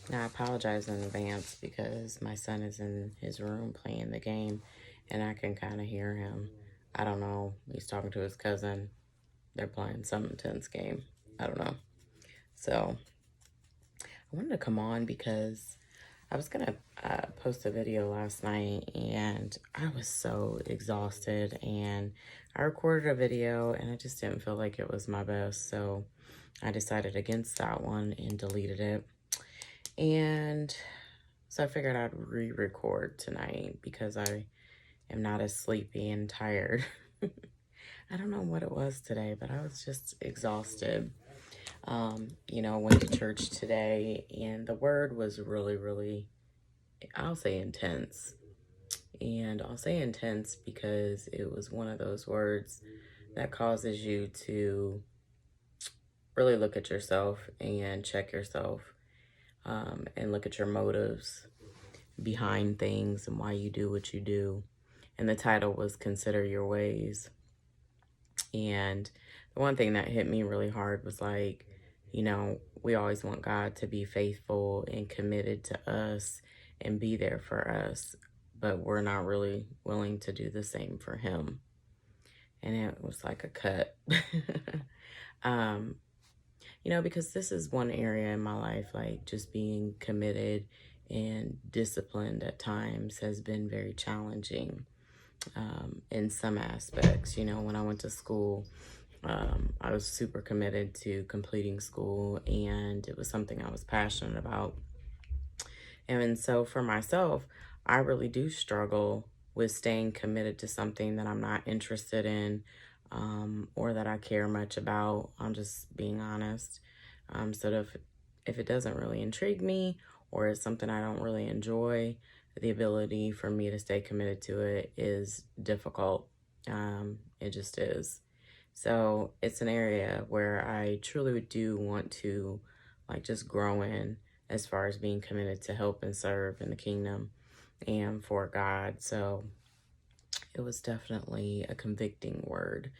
Now, I apologize in advance because my son is in his room playing the game and I can kind of hear him. I don't know. He's talking to his cousin. They're playing some intense game. I don't know. So, I wanted to come on because I was going to post a video last night and I was so exhausted and I recorded a video and I just didn't feel like it was my best. So, I decided against that one and deleted it. And so I figured I'd re-record tonight because I am not as sleepy and tired. I don't know what it was today, but I was just exhausted. Went to church today and the word was really, really, I'll say intense. And I'll say intense because it was one of those words that causes you to really look at yourself and check yourself, and look at your motives behind things and why you do what you do. And the title was Consider Your Ways. And the one thing that hit me really hard was like, we always want God to be faithful and committed to us and be there for us, but we're not really willing to do the same for Him. And it was like a cut. um, because this is one area in my life, like just being committed and disciplined at times has been very challenging, in some aspects. When I went to school, I was super committed to completing school and it was something I was passionate about. And so for myself, I really do struggle with staying committed to something that I'm not interested in, or that I care much about. I'm just being honest. So if it doesn't really intrigue me or it's something I don't really enjoy, the ability for me to stay committed to it is difficult. It just is. So it's an area where I truly do want to like just grow in as far as being committed to help and serve in the kingdom and for God. So it was definitely a convicting word,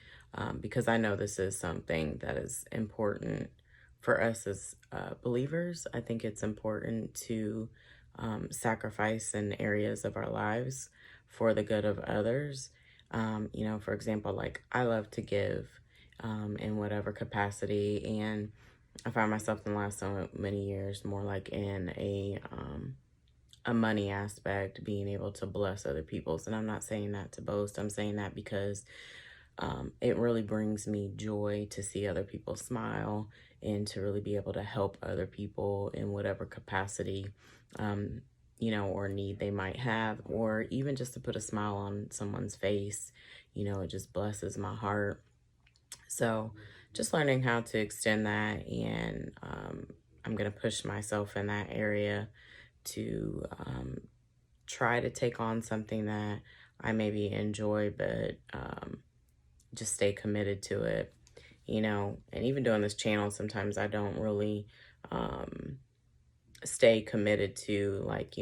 because I know this is something that is important for us as believers. I think it's important to sacrifice in areas of our lives for the good of others. For example, like I love to give, in whatever capacity, and I find myself in the last so many years more like in a money aspect, being able to bless other people's. And I'm not saying that to boast. I'm saying that because it really brings me joy to see other people smile and to really be able to help other people in whatever capacity, or need they might have, or even just to put a smile on someone's face. It just blesses my heart. So just learning how to extend that, and I'm going to push myself in that area to try to take on something that I maybe enjoy, but just stay committed to it, and even doing this channel, sometimes I don't really stay committed to like,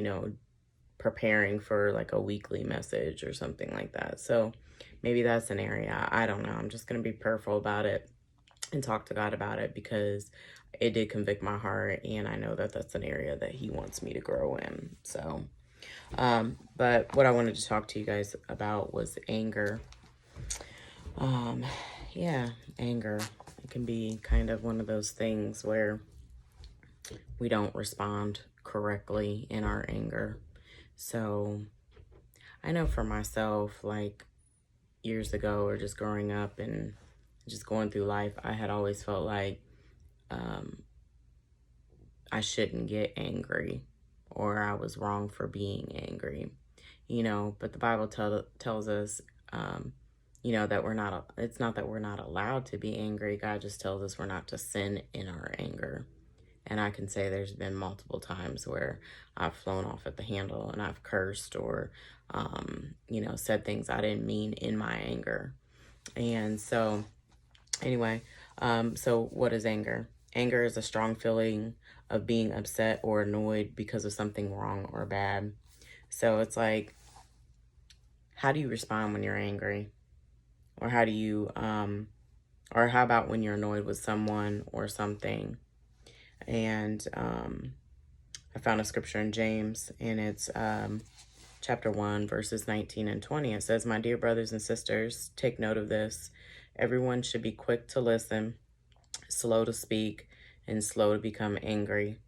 preparing for like a weekly message or something like that. So maybe that's an area. I don't know. I'm just going to be prayerful about it and talk to God about it because it did convict my heart. And I know that that's an area that He wants me to grow in. So, but what I wanted to talk to you guys about was anger. Um, yeah, anger. It can be kind of one of those things where we don't respond correctly in our anger. So I know for myself, like years ago or just growing up and just going through life, I had always felt like um, I shouldn't get angry or I was wrong for being angry, but the Bible tells us, that it's not that we're not allowed to be angry. God just tells us we're not to sin in our anger. And I can say there's been multiple times where I've flown off at the handle and I've cursed or, said things I didn't mean in my anger. And so, anyway, so what is anger? Anger is a strong feeling of being upset or annoyed because of something wrong or bad. So it's like, how do you respond when you're angry? Or how do you, or how about when you're annoyed with someone or something? And I found a scripture in James, and it's chapter 1, verses 19 and 20. It says, "My dear brothers and sisters, take note of this. Everyone should be quick to listen, slow to speak, and slow to become angry,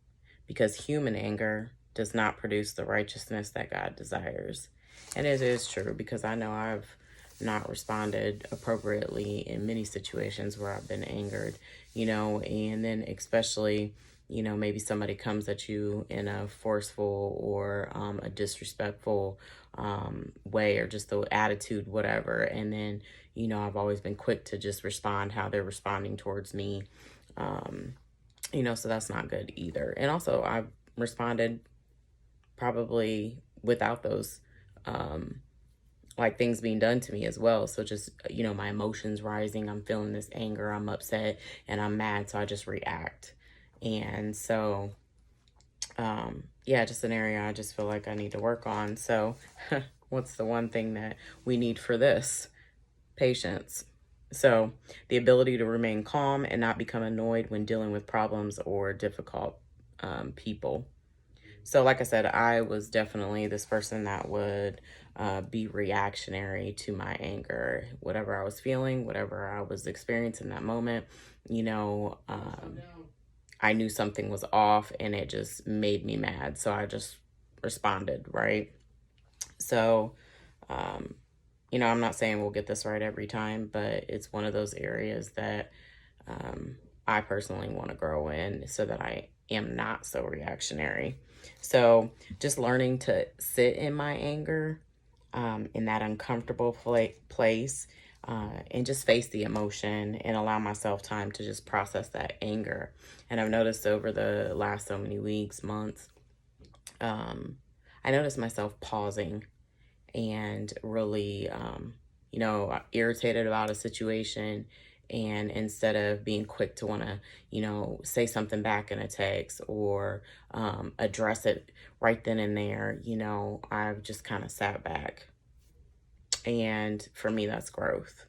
because human anger does not produce the righteousness that God desires." And it is true, because I know I've not responded appropriately in many situations where I've been angered, and then especially, maybe somebody comes at you in a forceful or a disrespectful way, or just the attitude, whatever. And then, I've always been quick to just respond how they're responding towards me. So that's not good either. And also, I've responded probably without those like things being done to me as well. So just, my emotions rising, I'm feeling this anger, I'm upset, and I'm mad, so I just react. And so yeah, just an area I just feel like I need to work on. So what's the one thing that we need for this? Patience. So the ability to remain calm and not become annoyed when dealing with problems or difficult people. So like I said, I was definitely this person that would be reactionary to my anger. Whatever I was feeling, whatever I was experiencing that moment, I knew something was off, and it just made me mad. So I just responded, right? So, I'm not saying we'll get this right every time, but it's one of those areas that I personally want to grow in so that I am not so reactionary. So just learning to sit in my anger, in that uncomfortable place, and just face the emotion and allow myself time to just process that anger. And I've noticed over the last so many weeks, months, I noticed myself pausing and really, irritated about a situation. And instead of being quick to want to, say something back in a text or address it right then and there, I've just kind of sat back. And for me, that's growth.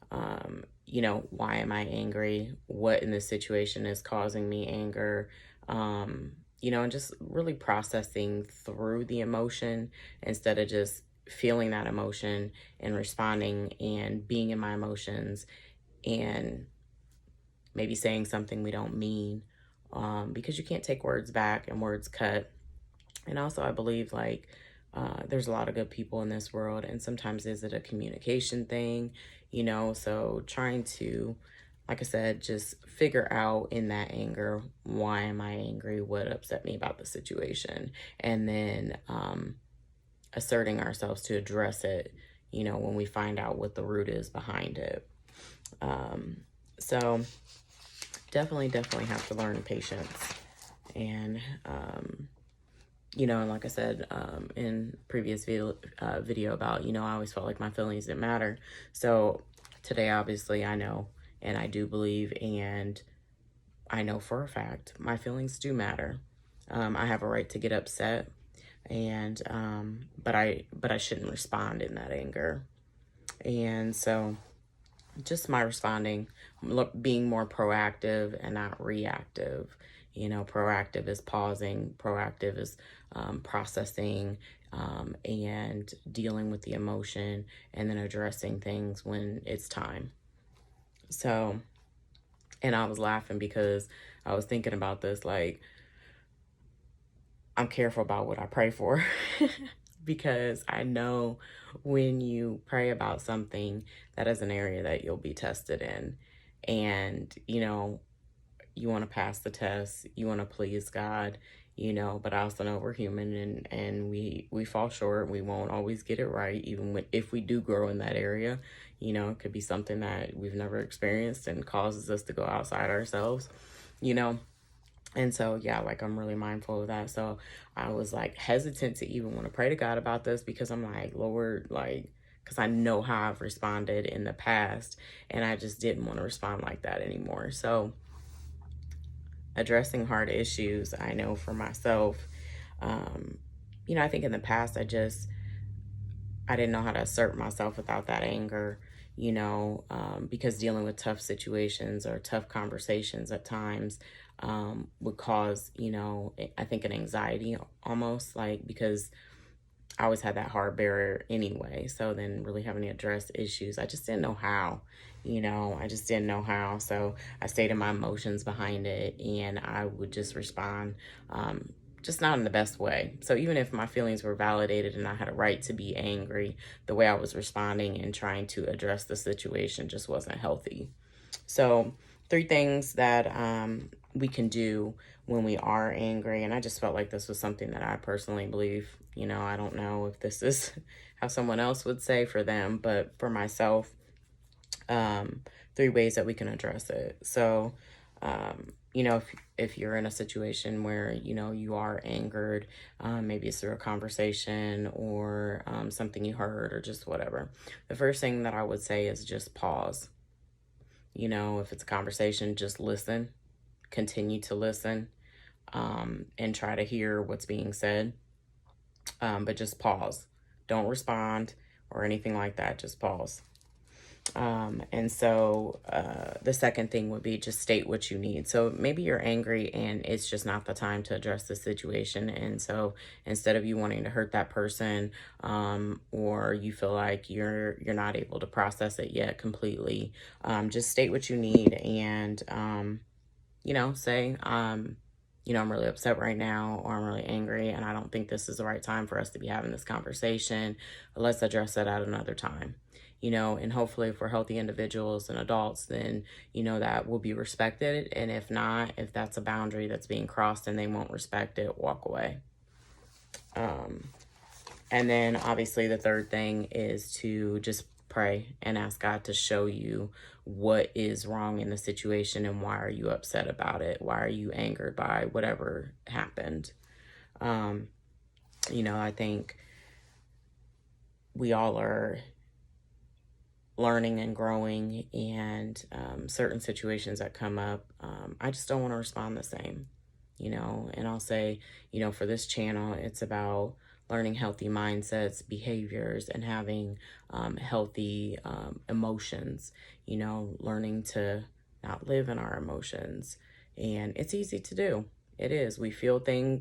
Why am I angry? What in this situation is causing me anger? And just really processing through the emotion instead of just feeling that emotion and responding and being in my emotions and maybe saying something we don't mean, because you can't take words back and words cut. And also, I believe there's a lot of good people in this world, and sometimes is it a communication thing, so trying to, like I said, just figure out in that anger, why am I angry? What upset me about the situation? And then asserting ourselves to address it, when we find out what the root is behind it. So definitely have to learn patience. And, and like I said in previous video about, I always felt like my feelings didn't matter. So today, obviously, I know, and I do believe, and I know for a fact, my feelings do matter. I have a right to get upset, and but I shouldn't respond in that anger. And so just my responding, being more proactive and not reactive. Proactive is pausing, proactive is processing, and dealing with the emotion, and then addressing things when it's time. So, and I was laughing because I was thinking about this, like, I'm careful about what I pray for because I know when you pray about something, that is an area that you'll be tested in. And, you want to pass the test, you want to please God, but I also know we're human, and we fall short. We won't always get it right, even if we do grow in that area. It could be something that we've never experienced and causes us to go outside ourselves, And so, yeah, I'm really mindful of that. So I was hesitant to even want to pray to God about this, because I'm like, Lord, because I know how I've responded in the past, and I just didn't want to respond like that anymore. So addressing hard issues, I know for myself, I think in the past, I didn't know how to assert myself without that anger, because dealing with tough situations or tough conversations at times, would cause, I think an anxiety almost, like, because I always had that hard barrier anyway. So then really having to address issues, I just didn't know how, I just didn't know how. So I stayed in my emotions behind it, and I would just respond, just not in the best way. So even if my feelings were validated and I had a right to be angry, the way I was responding and trying to address the situation just wasn't healthy. So, three things that we can do when we are angry. And I just felt like this was something that I personally believe. I don't know if this is how someone else would say for them, but for myself, um, three ways that we can address it. So, if you're in a situation where, you are angered, maybe it's through a conversation or something you heard or just whatever. The first thing that I would say is just pause. If it's a conversation, just listen, continue to listen, and try to hear what's being said. But just pause. Don't respond or anything like that. Just pause. And so the second thing would be just state what you need. So maybe you're angry and it's just not the time to address the situation. And so instead of you wanting to hurt that person, or you feel like you're not able to process it yet completely, just state what you need and say, I'm really upset right now, or I'm really angry, and I don't think this is the right time for us to be having this conversation. Let's address it at another time. And hopefully if we're healthy individuals and adults, then, that will be respected. And if not, if that's a boundary that's being crossed and they won't respect it, walk away. And then obviously the third thing is to just pray and ask God to show you what is wrong in the situation and why are you upset about it? Why are you angered by whatever happened? I think we all are learning and growing, and certain situations that come up, I just don't want to respond the same, and I'll say, for this channel, it's about learning healthy mindsets, behaviors, and having healthy emotions, learning to not live in our emotions. And it's easy to do. It is. We feel things.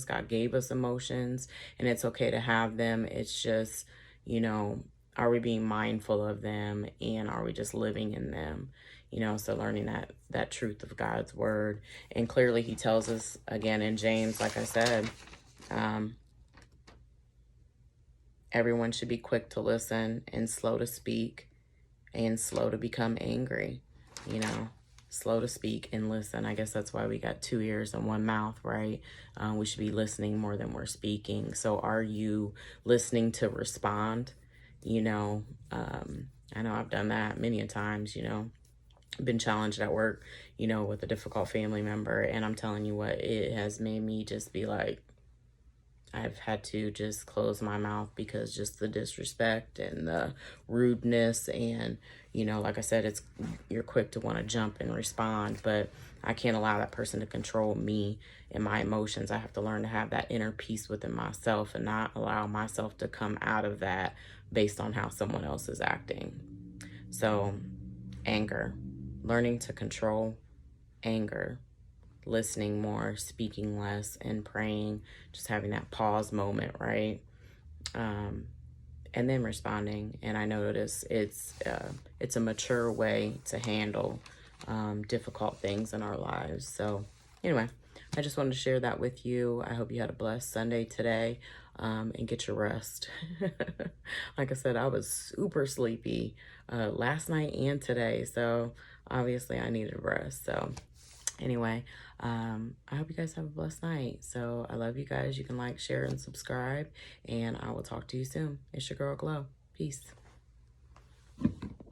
God gave us emotions, and it's okay to have them. It's just, are we being mindful of them, and are we just living in them? So learning that truth of God's word. And clearly he tells us again in James, like I said, everyone should be quick to listen and slow to speak and slow to become angry, slow to speak and listen. I guess that's why we got 2 ears and 1 mouth, right? We should be listening more than we're speaking. So are you listening to respond? I know I've done that many a times, been challenged at work, with a difficult family member. And I'm telling you what, it has made me just be like, I've had to just close my mouth because just the disrespect and the rudeness and, like I said, you're quick to want to jump and respond, but I can't allow that person to control me and my emotions. I have to learn to have that inner peace within myself and not allow myself to come out of that based on how someone else is acting. So anger, learning to control anger, listening more, speaking less, and praying, just having that pause moment, right? And then responding. And I notice it's a mature way to handle difficult things in our lives. So anyway, I just wanted to share that with you. I hope you had a blessed Sunday today, and get your rest. Like I said, I was super sleepy last night and today. So obviously I needed rest. So anyway, I hope you guys have a blessed night. So I love you guys. You can like, share, and subscribe. And I will talk to you soon. It's your girl, Glow. Peace.